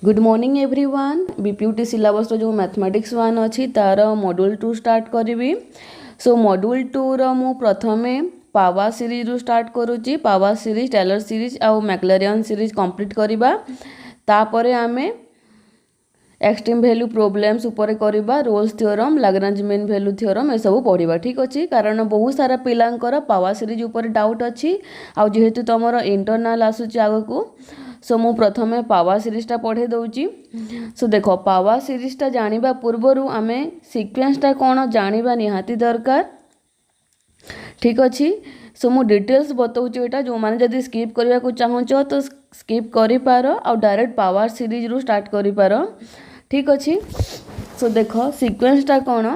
Good morning everyone. BPUT syllabus जो mathematics 1 अच्छी तार मॉड्यूल 2 स्टार्ट करी। सो मॉड्यूल 2 मु प्रथमे पावर सीरीज रू स्टार्ट करुच्ची। पावर सीरीज, टेलर सीरीज आउ मैक्लैरियन सीरीज कंप्लीट करवा। तापरे आमे एक्सट्रीम वैल्यू प्रोब्लेम्स ऊपर करवा, Rolle's theorem, Lagrange mean value theorem ए सब पढ़ा। ठीक अच्छे, कारण बहुत सारा पिलांकर पावर सीरीज ऊपर डाउट अच्छी। आउ जेहेतु तुम इंटरनाल आसूची आगकू, सो मु प्रथमे पावर सीरीजटा पढ़े दौची। सो देख, पावर सीरीजटा जानिबा पूर्वरु आमे सीक्वेंसटा कौन जानिबा निहाती दरकार। ठीक अच्छे, सो मु डिटेल्स बताऊँ यहाँ। जो मैंने जदि स्किप करने को चाहूच तो स्किप कर पार, आउ डायरेक्ट पावर सीरीज रू स्टार्ट कर पार। ठीक अच्छे, सो देख सीक्वेंसटा कौन।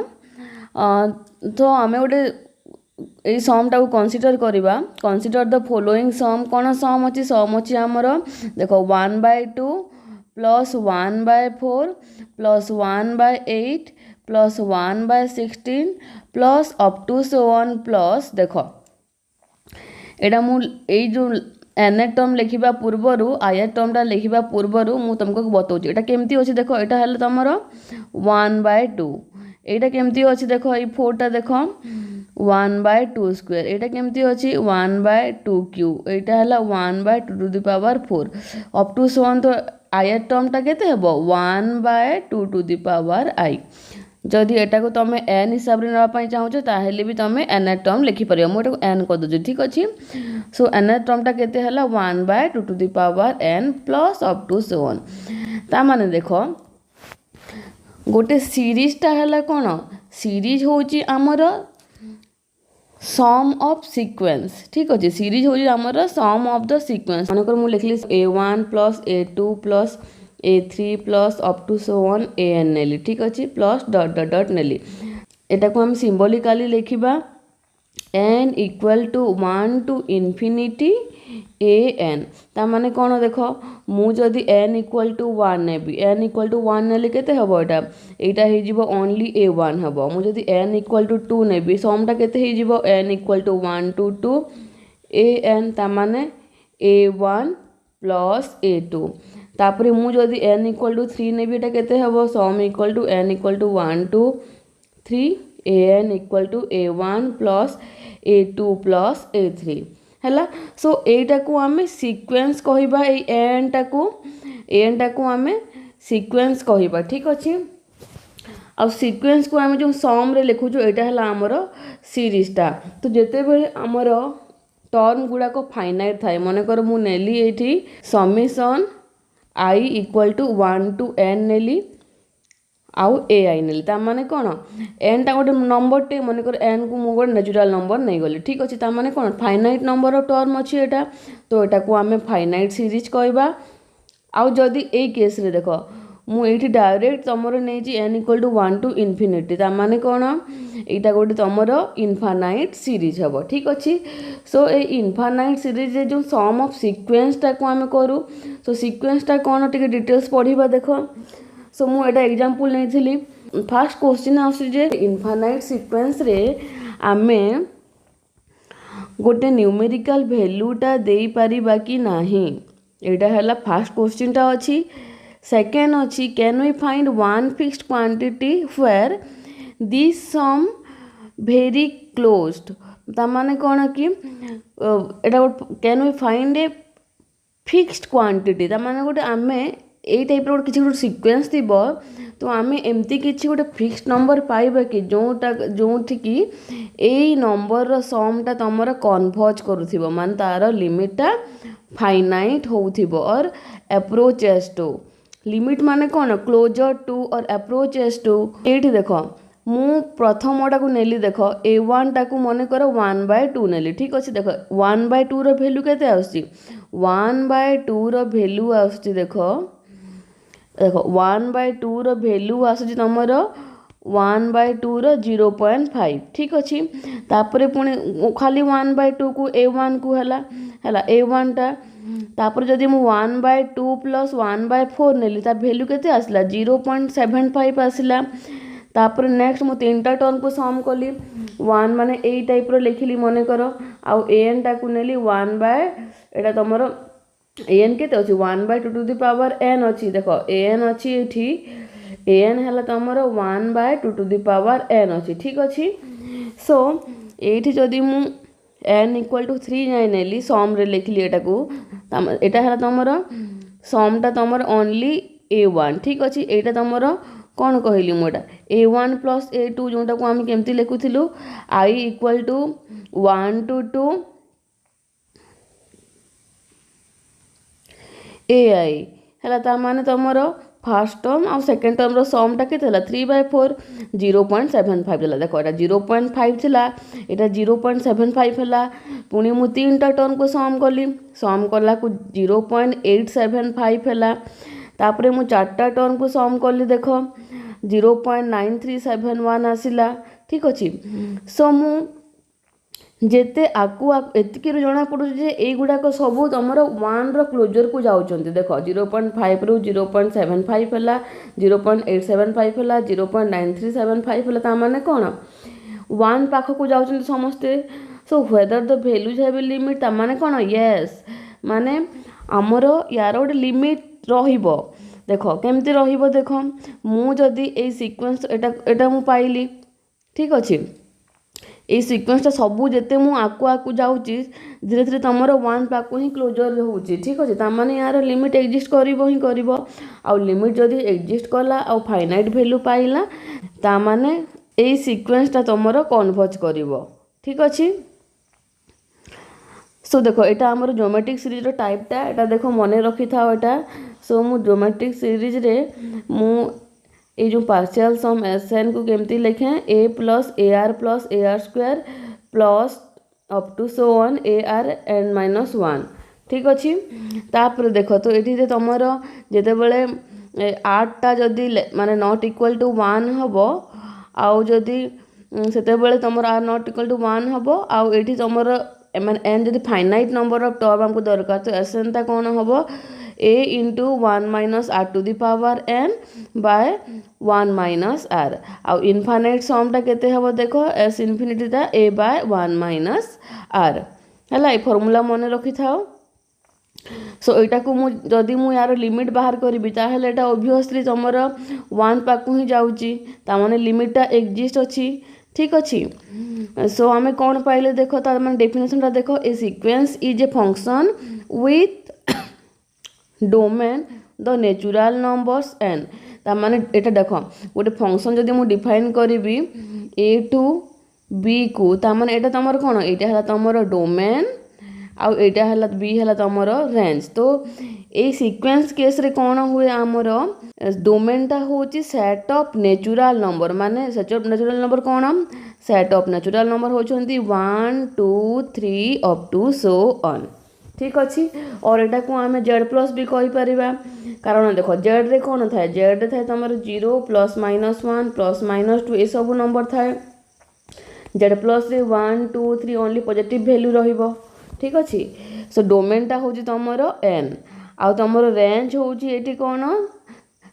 तो आमे गोटे ये समटा को कनसीडर करवा। Consider the following sum. कौन सम अच्छी? सम अच्छी आमर देख 1/2 plus 1/4 plus 1/8 plus 1/16 plus up to so 1 plus. देख एटा मु ए जो एन टर्म लिखा पूर्वर आई टर्मटा लिखा पूर्वर मु तुमको बताऊँ एटा केमती अच्छी। देख एटा है तुमर 1/2। एटा केमती अच्छी? देख ये 4टा देख 1/2 स्क्वायर। एटा केमती अच्छी? 1/2 क्यूब। एटा है 1/2 to the power 4 up to so 1। तो आई टर्मटा केते हेबो 1/2 टू द पावर आई। जदि एटा को तुम एन हिसाब से नापी चाहूच ताहले भी तुम एन टर्म लिखिपर। मुझे एन कर दूसरी। ठीक अच्छे, सो एन टर्मटा केते है 1/2 to the power n plus up to so 1। ता माने देख गोटे सीरीजटा है कौन? सीरीज होची आमर सम ऑफ सीक्वेंस। ठीक अच्छे, सीरीज होची आमर सम ऑफ द सीक्वेंस। मानकर मु लिखली A1 plus A2 plus A3 plus up to so 1 AN नेली। ठीक अच्छे, प्लस डट डट डट नेली। एटा को हम सिंबलिकली लिखिबा n equal to 1 to infinity AN। ता माने कौन? देख मु जदि n इक्वल टू 1 नेबी, n इक्वल टू 1 नेले केते हबो? एटा एटा हे जिवो ओनली A1 हबो। मु जदि n इक्वल टू 2 नेबी, समटा केते हे जिवो n equal to 1 to 2 AN। ता माने A1 प्लस A2। तापरे मु जदि n इक्वल टू 3 नेबी, एटा केते हबो? Sum equal to n equal to 1 to 3 AN equal to A1 plus A2 plus A3 है। सो एटा को आमे सीक्वेंस कहबा। एन टा को आमे सीक्वेंस कहबा। ठीक अच्छे, आ सीक्वेंस को आमे जो सम रे लिखुछु एटा है आमर सीरीजटा। तो जेते बेले आमर टर्म गुड़ाक फाइनाइट थाए, मनकर मु नेली एठी summation i equal to 1 to n नेली आउ ए आई नेली। ता माने कौन? एन टा गोटे नंबर टे, मनकर एन को मु गोटे नेचुरल नंबर नहीं गली। ठीक अच्छे, ता माने कौन? फाइनाइट नंबर ऑफ टर्म अच्छी एटा। तो एटा को आमे फाइनाइट सीरीज कहबा। आउ जदि ए केस रे देख मु एठी डायरेक्ट तमरो नै जी n इक्वल टू 1 टू इनफिनिटी, ता माने कौन? एटा गोटे तमरो इनफाइनाइट सीरीज हबो। ठीक अच्छे, सो ए इनफाइनाइट सीरीज रे जो सम ऑफ सीक्वेंस टा को आमे करू। सो सीक्वेंस टा कौन टिके डिटेल्स पढ़िबा। देख सो मु एटा एग्जांपल नहीं। फर्स्ट क्वेश्चन आसे इनफाइनाइट सीक्वेंस रे आमे गोटे न्यूमेरिकल वैल्यूटा दे पारिबा कि नाही। एटा है फर्स्ट क्वेश्चन टा अच्छी। सेकेंड अच्छी can we find one fixed quantity where this sum very closed. ता माने कौन कि एटा can we find a fixed quantity. ता माने गोटे आमे ए टाइप रो किसी गोटे सीक्वेंस थी, तो आमे एमती किसी गोटे फिक्स्ड नंबर पाइबा कि जो कि ए नंबर रो समटा तमर कन्वर्ज करूथिबो, मान तार लिमिटटा फाइनाइट होउथिबो और अप्रोचेस टू। लिमिट माने कौन? क्लोजर टू और अप्रोचेस टू। एठी देख मु प्रथमटा को नेली। देख A1 टा को मन कर 1/2 नेली। ठीक अच्छे, देख 1/2 रो वैल्यू केते आउची? 1/2 रो वैल्यू आउची। देख 1/2 रो वैल्यू आसुची तमर 1/2 रो 0.5। ठीक अच्छे, तापरे पुणी खाली 1/2 को A1 को है A1 टा। तापर जदि मु 1/2 प्लस 1/4 नेली, ता वैल्यू केते आसला? 0.75 आसला। तापर नेक्स्ट मु 3टा टर्म को सम कली। 1 माने ए टाइप रो लिखिली मन कर, आउ एन टा को नेली 1 बाय एटा तमरो an केते अछि 1/2 टू द पावर n अछि देख an अछि एठी an हला तमर 1/2 टू द पावर n अछि ठीक अछि। सो एठी जदि मु n = 3 जाय नेली सम रे लिखली एटाकू एटा हला तमर सम टा तमर ओनली a1 ठीक अछि। एटा तमर कौन कहली मुटा a1 + a2 जोटा को हम केमती लिखुथिलु I = 1 to 2 ai हला ता माने तमरो फर्स्ट टर्म और सेकंड टर्म रो सम टा केते हला 3/4 0.75 हला देखो एटा 0.5 थिला एटा 0.75 हला पुनी मु तीनटा टर्म को सम कला को 0.875 हला तापरे मु चारटा टर्म को सम कली देखो 0.9371 आसिला ठीक अछि। सो मु जेते आकु एतिकी जना पड़ू जे एई गुडा को सब तमरो 1 रो क्लोजर को जाउचंती देखो 0.5 रु 0.75 हला 0.875 हला 0.9375 हला ता माने कोन 1 पाख को जाउचंती समस्ते। So whether the values have limit ता माने कोन यस माने हमरो यार ओड लिमिट रहिबो देखो केमती रहिबो देखो मु जदी ए सीक्वेंस एटा मु पाइली ठीक अछि ए सीक्वेंस ता सबू जेते मु आकु जाउची धीरे धीरे तमरो 1 पाकु ही क्लोजर होउची ठीक अछि ता माने यार लिमिट एग्जिस्ट करिवो ही करिवो आ लिमिट जदी एग्जिस्ट कला आ फाइनाइट वैल्यू पाइला ता माने ए सीक्वेंस ता तमरो कन्वर्ज करिवो ठीक अछि। सो देखो एटा हमर ज्योमेट्रिक सीरीज रो टाइप ता एटा देखो मने रखि थाओ एटा। सो मु ज्योमेट्रिक सीरीज रे मु ए जो पार्शियल सम Sn को केमती लिखे a + ar + ar² plus up to so on ar n - 1 ठीक अछि। तापर देखो तो एठी जे तमरो जेते बेले 8 टा जदी माने नॉट इक्वल टू 1 हबो आउ जदी सेते बेले तमरो r नॉट इक्वल टू 1 हबो आउ एठी तमरो माने n जदी फाइनाइट नंबर ऑफ टर्म हमको दरकार तो Sn ता कोन हबो a * 1 - r to the power n by 1 - r आउ इनफाइनाइट सम ता केते हबो देखो s इंफिनिटी ता a बाय 1 - r हला ए फार्मूला मने रखि थाओ। सो एटा को मु जदी मु यार लिमिट बाहर करबी ता हेले एटा ऑब्वियसली तमरो 1 पाकु ही जाउची ता माने लिमिट ता एग्जिस्ट अछि ठीक अछि। सो हमें कौन पाइले देखो तार माने डेफिनेशन ता देखो a sequence is a function with domain the natural numbers n ता माने एटा देखो गोटे फंक्शन जदी मु डिफाइन करबी a टू b को ता माने एटा तमरो कोन एटा हला तमरो डोमेन आउ एटा हला b हला तमरो रेंज। तो ए सीक्वेंस केस रे कोन हुए हमरो डोमेन ता होची सेट ऑफ नेचुरल नंबर माने सेट ऑफ नेचुरल नंबर कोन सेट ऑफ नेचुरल नंबर होचंती 1 2 3 अप टू सो ऑन ठीक अछि। और एटा को हमें z+ भी कहि परिबा कारण देखो z रे कोन थाए z रे थाए तमरो 0 + -1 + -2 ए सब नंबर थाए z+ रे 1 2 3 ओनली पॉजिटिव वैल्यू रहिबो ठीक अछि। सो डोमेन ता होची तमरो n आ तमरो रेंज होची एटी कोन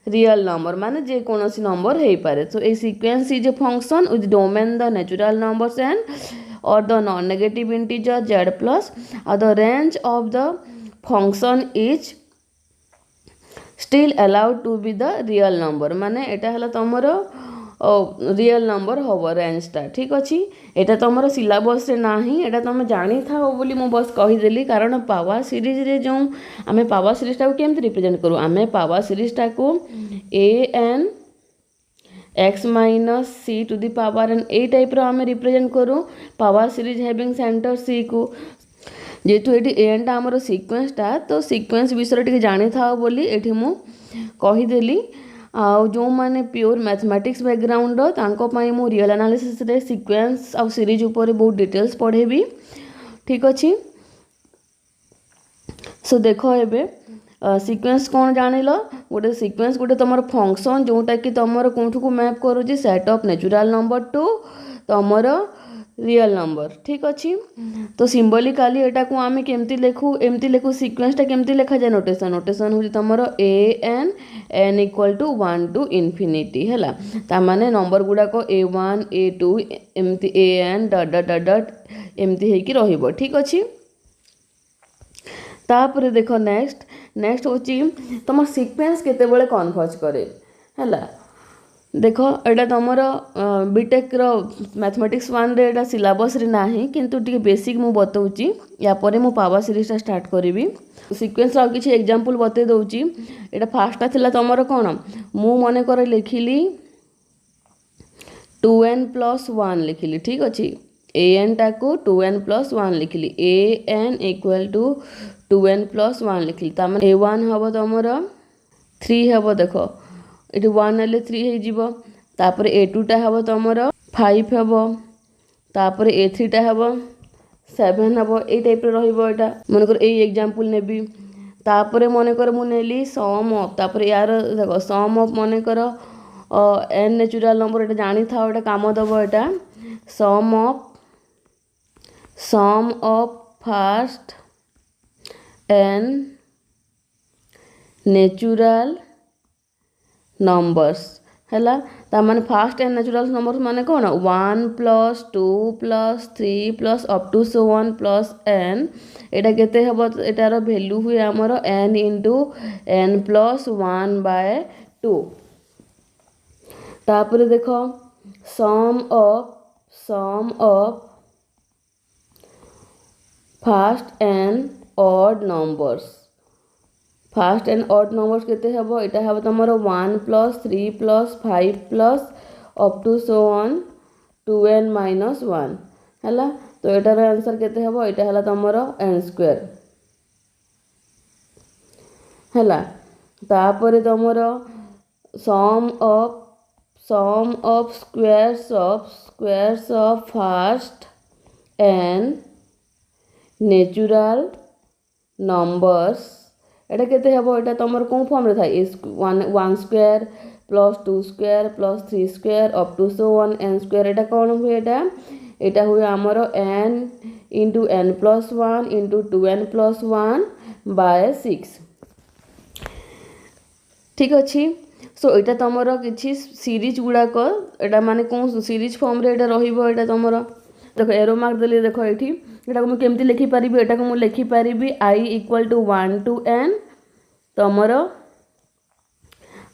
रियल नंबर माने जे कोनोसी नंबर हेई पारे। So a sequence is a function with domain the natural numbers n or the non-negative integer z+ or the range of the function is still allowed to be the real number माने एटा हला तमरो real number होबो range ता ठीक अछि। एटा तमरो syllabus रे नाही एटा तमे जानि थाओ बोली मु बस कहि देली कारण पावर सीरीज रे जो हमें पावर सीरीज ता को केमते रिप्रेजेंट करू हमें पावर सीरीज ता को an x - c to the power n ए टाइप रो हमें रिप्रेजेंट करू power series having centre c को जेतु एटी n ता हमरो सीक्वेंस ता तो सीक्वेंस विषय टिके जानि थाओ बोली एठी मु कहि देली। आ जो माने प्योर मैथमेटिक्स बैकग्राउंड रो तांको पई मु रियल एनालिसिस रे सीक्वेंस और सीरीज ऊपर बहुत डिटेल्स पढेबी ठीक अछि। सो देखो एबे सीक्वेंस कौन जानिलो गोटे सीक्वेंस गोटे तमर फंक्शन जोटा कि तमर कोठु को मैप करूची set of natural number two तमर रियल नंबर ठीक अछि। तो सिंबलिकली एटा को आमे केमती लेखु एमती लेखु सीक्वेंस टा केमती लेखा जाय नोटेशन होची तमर an n = 1 to infinity हला ता माने नंबर गुडा को a1 a2 एमती an ... एमती हे कि रहिबो ठीक अछि। तापर देख नेक्स्ट होची तुम सीक्वेंस केतेबेले कन्वर्ज करे हैला देख एटा तुमर बीटेक रो मैथमेटिक्स 1 रे एटा सिलेबस रे नाही किंतु टिके बेसिक मु बतौची या परे मु पावर सीरीज स्टार्ट करिवि सीक्वेंस रो किछि एग्जांपल बते दउची एटा फास्ट थिला तुमर कोन मु मने कर लिखिली 2n+1 लिखिली ठीक अछि an टाको 2n+1 लिखिली an इक्वल टू 2n+1 लिखिली ताम a1 हबो तुमर 3 हबो देखो इट 1 हेले 3 हे जीवो तापर a2 टा हबो तुमर 5 हबो तापर a3 टा हबो 7 हबो ए टाइप रे रहिबो एटा मन कर ए एग्जांपल नेबी तापर मन कर मु नेली सम ऑफ तापर यार देखो सम ऑफ मन कर n नेचुरल नंबर एटा जानि थाओ एटा काम दबो एटा sum of first n natural numbers हैला ता माने फर्स्ट एंड नेचुरल नंबर्स माने कोन 1 + 2 + 3 + अप टू सो 1 + n एटा केते हबो एटार वैल्यू हुए हमर n * n + 1/2 तापर देखो sum of first n odd numbers first n odd numbers केते हबो एटा हबो तमरो 1 + 3 + 5 + अप टू सो 1 2n - 1 हैला तो एटार आंसर केते हबो एटा हला तमरो n² हैला तापर तमरो sum of squares of first n natural numbers एटा केते हबो एटा तमर कोन फॉर्म रे थाई 1² + 2² + 3² अप टू सो 1 n² एटा कोन हुए एटा हुए हमर n * n + 1 * 2n + 1/6 ठीक अछि सो एटा तमर किछि सीरीज गुडा को एटा माने कोन सीरीज फॉर्म रे एटा रहिबो एटा तमर देखो एरो मार्क देली देखो एठी एटा को मु केमति लिखि परिबी एटा को मु लिखि परिबी I = 1 to n तमरो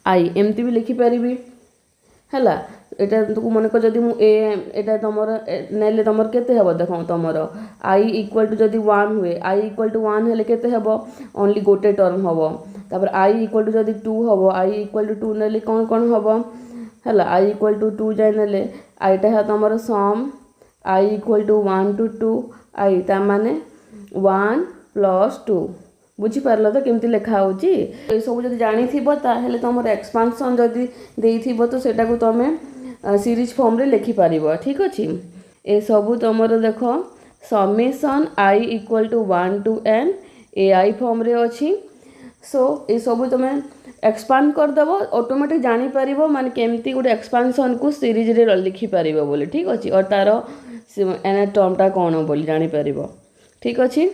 I एमती भी लिखि परिबी हैला एटा तुको मन को जदी मु ए एटा तमरो नेले तमर केते हबो देखो तमरो I = जदी 1 हुए I = 1 हेले केते हबो ओनली गोटे टर्म हबो तापर I = जदी 2 हबो I = 2 नेले कोन हबो हैला I = 2 जाय नेले I टा है तमरो सम I = 1 to 2 I ता माने 1 + 2 बुझी पारलो तो केमती लेखा होची ए सब जदी जानि थिबो ता हेले तमर एक्सपांशन जदी देई थिबो तो सेटा को तमे सीरीज फॉर्म रे लिखि पारिबो ठीक अछि ए सब तमर देखो summation I = 1 to n ai form रे अछि सो ए सब तमे एक्सपांड कर देबो ऑटोमेटिक जानि पारिबो माने केमती गुड एक्सपांशन को सीरीज रे लिखि पारिबो बोले ठीक अछि और तारो एने टर्म टा कोन बोली जानि पारिबो ठीक अछि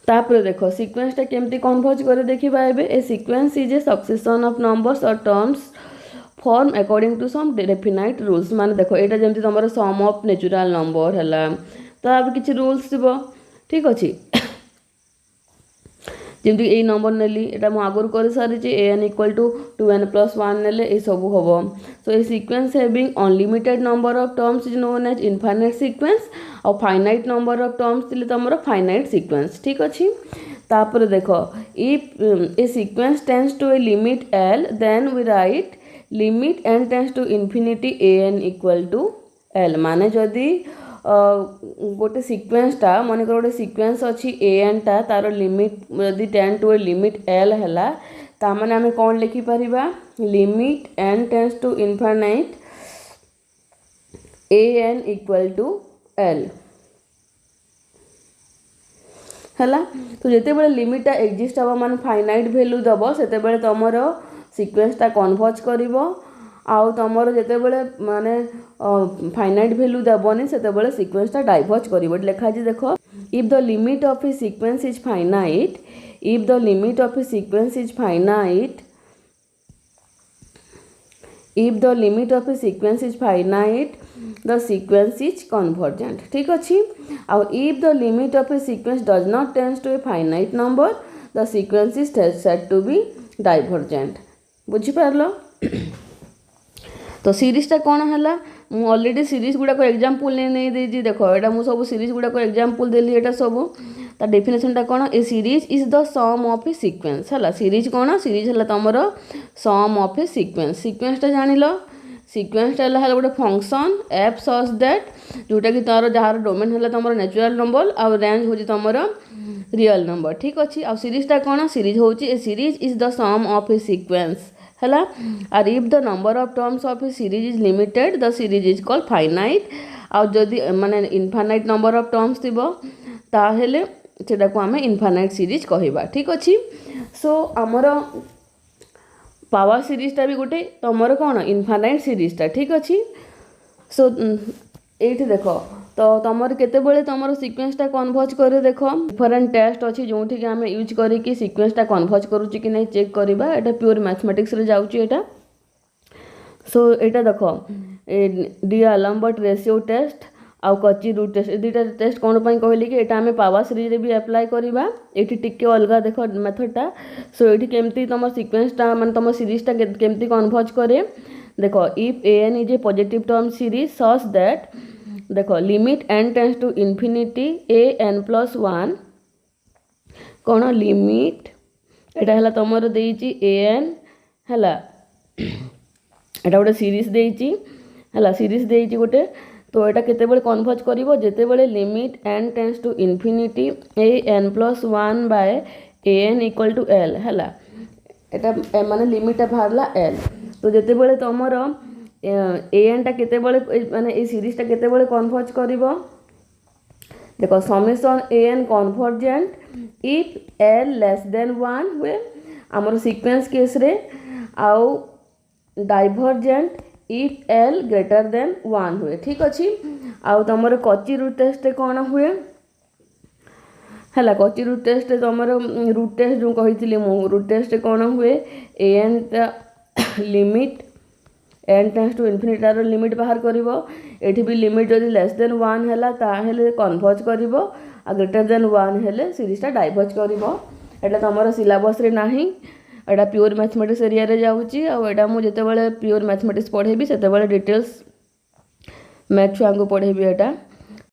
तापर देखो सीक्वेंस टा केमती कन्वर्ज करे देखिबा एबे a sequence is a succession of numbers or terms form according to some definite rules माने देखो एटा जेमती तमरो सम ऑफ नेचुरल नंबर हला तो अब किछि रूल्स दिबो ठीक अछि जेमती ए नंबर नेली एटा मु आगुर कर सारी जे an = 2n + 1 नेले ए सब होबो so a sequence having unlimited number of terms is known as infinite sequence or finite number of terms दिले तमरो फाइनाइट सीक्वेंस ठीक अछि तापर देखो if a sequence tends to a limit l then we write limit n tends to infinity an = l माने जदी गोटे sequence टा मन कर गोटे सीक्वेंस अछि an टा तार लिमिट यदि tend to a limit l हला ता माने हमें कोन लिखि परिबा limit n tends to infinite an = l हला तो जेते बेले लिमिट टा एग्जिस्ट हबा माने फाइनाइट वैल्यू दबो सेते बेले तमरो सीक्वेंस टा कन्वर्ज करिवो आउ तमरो जेते बेले माने फाइनाइट वैल्यू दबोनी सेते बेले सीक्वेंस टा डाइवर्ज करिवो लेखा जी देखो if the limit of a sequence is finite if the limit of a sequence is finite the sequence is convergent. ठीक अच्छे। आउ if the limit of a sequence does not tends to a finite number the sequence is said to be divergent. बुझिपार। तो सीरीजटा कौन है मु already series गुड़ाक example नहीं देजी देख एटा मु सब सीरीज गुड़ाक एग्जांपल देली एटा सब ता डेफिनेशनटा कौन a series is the sum of a sequence है सीरीज कौन सीरीज है तुमर सम ऑफ ए सीक्वेंस सीक्वेंसटा जानिल सीक्वेंसटा है गोटे फंक्शन एफ सच दैट जोटा कि तार जार डोमेन है तुम नेचुरल नंबर आउ रेंज हो तुम रियल नंबर। ठीक अच्छे। आ सीरीजटा कौन सीरीज हूँ a series is the sum of a sequence है। और if the number of terms of a series is limited the series is called finite. आ जदि माने इनफाइनाइट नंबर ऑफ टर्म्स थिबो ताहेले सेटा को आमे इनफाइनाइट सीरीज कहबा। ठीक अच्छे। सो आमर पावर सीरीजटा भी गोटे तुमर कौन इनफाइनाइट सीरीजटा। ठीक अच्छे। सो ये देख तो तुमर केतेबेले तुमर सीक्वेंसटा कन्वर्ज कर देख डिफरेंट टेस्ट अच्छी जो कि आम यूज करके सीक्वेंसटा कन्वर्ज करुच्ची कि नहीं चेक करवा एटा प्योर मैथमेटिक्स रे जाउची एटा। सो एटा देख डी अल्बर्ट रेशियो टेस्ट आउ कच्ची रूट टेस्ट दुईटा टेस्ट कौन पाई कहली कि एटा आम पावर सीरीज रे भी अप्लाई करवा ये टिके अलग देख मेथडटा। सो ये केमती तुम सीक्वेंसटा माने तुम सीरीजटा केमती कन्वर्ज करे देख if a n is a positive term series such that देख limit n tends to infinity a n plus one कौन लिमिट एटा है तुमर देइची ए एन है एटा गोटे सीरीज देइची है सीरीज देइची गोटे। तो एटा केतेबेले कन्वर्ज करिवो जेतेबेले limit n tends to infinity a n plus one by a n equal to l है एटा माने लिमिटटा बाहरला एल। तो जेतेबेले तुमर ए एन टा केतेबेले माने ए सीरीजटा केतेबेले कन्वर्ज करिवो देखो summation a n convergent if l less than one हुए आमर सीक्वेंस केस रे आउ divergent if l greater than one हुए। ठीक अच्छे। आउ तुमर कच्ची रूट टेस्ट कौन हुए है कच्ची रूट टेस्ट तुम रूट टेस्ट जो कही रूट टेस्ट कौन हुए a n limit n tends to infinity तार लिमिट बाहर करिवो एठी भी लिमिट जदि लेस देन वन है ताहेले कन्वर्ज करिवो आ ग्रेटर देन वन हेले सीरीजटा डाइवर्ज करिवो। एटा तुमर सिलेबस रे नाही एटा प्योर मैथमेटिक्स एरिया रे जाउची आ एटा मु जेतेबेले प्योर मैथमेटिक्स पढ़ेबी सेतेबेले डिटेल्स मैथ छुआ को पढ़ेबी एटा।